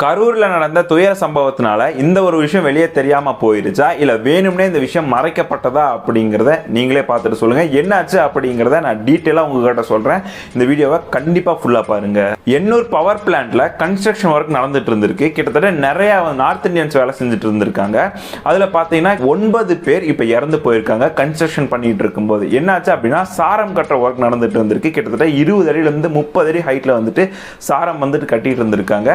கரூர்ல நடந்த துயர சம்பவத்தினால இந்த ஒரு விஷயம் வெளியே தெரியாம போயிருச்சா இல்ல வேணும்னே இந்த விஷயம் மறைக்கப்பட்டதா அப்படிங்கறத நீங்களே பார்த்துட்டு சொல்லுங்க. என்னாச்சு அப்படிங்கறத நான் டீடைலா உங்ககிட்ட சொல்றேன். இந்த வீடியோவை கண்டிப்பா ஃபுல்லா பாருங்க. எண்ணூர் பவர் பிளான்ட்ல கன்ஸ்ட்ரக்ஷன் ஒர்க் நடந்துட்டு இருந்திருக்கு. கிட்டத்தட்ட நிறைய நார்த் இந்தியன்ஸ் வேலை செஞ்சுட்டு இருந்திருக்காங்க. அதுல பாத்தீங்கன்னா 9 பேர் இப்ப இறந்து போயிருக்காங்க கன்ஸ்ட்ரக்ஷன் பண்ணிட்டு இருக்கும்போது. என்னாச்சு அப்படின்னா சாரம் கட்டுற ஒர்க் நடந்துட்டு இருந்திருக்கு. கிட்டத்தட்ட 20 அடியில இருந்து 30 அடி ஹைட்ல வந்துட்டு சாரம் வந்துட்டு கட்டிட்டு இருந்திருக்காங்க.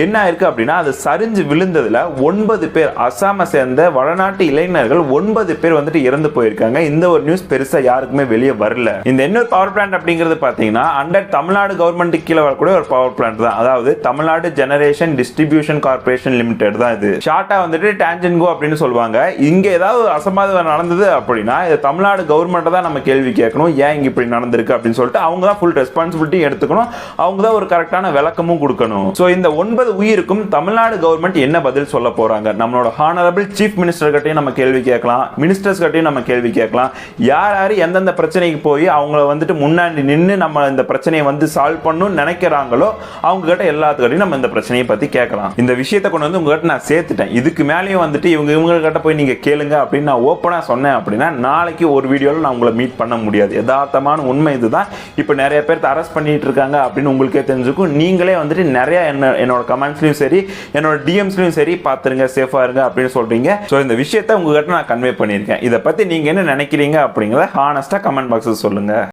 என்ன இருக்கு அப்படின்னா அது சரிஞ்சு விழுந்ததுல 9 பேர் அசாம சேர்ந்த வடநாட்டு இளைஞர்கள் 9 பேர் வந்துட்டு இறந்து போயிருக்காங்க. இந்த ஒரு நியூஸ் பெருசா யாருக்குமே வெளியே வரல. இந்த எண்ணூர் பவர் பிளான்ட் அப்படிங்கிறது பாத்தீங்கன்னா அண்டர் தமிழ்நாடு கவர்மெண்ட் கீழே வரக்கூடிய ஒரு பவர் பிளான்ட் தான். அதாவது Tamil Nadu generation distribution corporation limited தான் இது. ஷார்ட்டா வந்துட்டு டான்ஜென்கோ அப்படின்னு சொல்லுவாங்க. இங்க ஏதாவது அசம்பாவிதம் நடந்தது அப்படின்னா இது தமிழ்நாடு கவர்மெண்ட் தான் நம்ம கேள்வி கேட்கணும். ஏன் இங்க இப்படி நடந்திருக்கு அப்படின்னு சொல்லிட்டு அவங்க தான் ஃபுல் ரெஸ்பான்சிபிலிட்டி எடுத்துக்கணும். அவங்க தான் ஒரு கரெக்டான விளக்கமும் கொடுக்கணும். சோ இந்த 9 உயிருக்கும் தமிழ்நாடு கவர்மெண்ட் என்ன பதில் சொல்ல போறாங்க? நம்மளோட ஹானரபிள் சீஃப் மினிஸ்டர் கிட்டையும் நம்ம கேள்வி கேட்கலாம், மினிஸ்டர்ஸ் கிட்டையும் நம்ம கேள்வி கேட்கலாம். யார் யார் எந்தெந்த பிரச்சனைக்கு போய் அவங்கள வந்துட்டு முன்னாடி நின்று நம்ம இந்த பிரச்சனையை வந்து சால்வ் பண்ணணும்னு நினைக்கிறாங்களோ அவங்க கிட்ட எல்லாத்துக்கிட்டையும் நம்ம இந்த பிரச்சனையை பத்தி கேட்கலாம். இந்த விஷயத்தை கொண்டு வந்து உங்ககிட்ட நான் சேர்த்துட்டேன். இதுக்கு மேலேயும் வந்துட்டு இவங்க கிட்ட போய் நீங்க கேளுங்க அப்படின்னு நான் ஓப்பனா சொன்னேன் அப்படின்னா நாளைக்கு ஒரு வீடியோல நான் உங்களை மீட் பண்ண முடியாது. யதார்த்தமான உண்மை இதுதான். இப்ப நிறைய பேர் அரெஸ்ட் பண்ணிட்டு இருக்காங்க அப்படின்னு உங்களுக்கே தெரிஞ்சுக்கும். நீங்களே வந்துட்டு நிறைய என்னோட கமெண்ட்ஸ்லயும் சரி என்னோட டிஎம்ஸ்லயும் சரி பாத்துருங்க, சேஃபா இருங்க அப்படின்னு சொல்றீங்க. சோ இந்த விஷயத்தை உங்ககிட்ட நான் கன்வே பண்ணியிருக்கேன். இதை பத்தி நீங்க என்ன நினைக்கிறீங்க அப்படிங்கறத ஹானஸ்டா கமெண்ட் பாக்ஸ்ல சொல்லுங்க.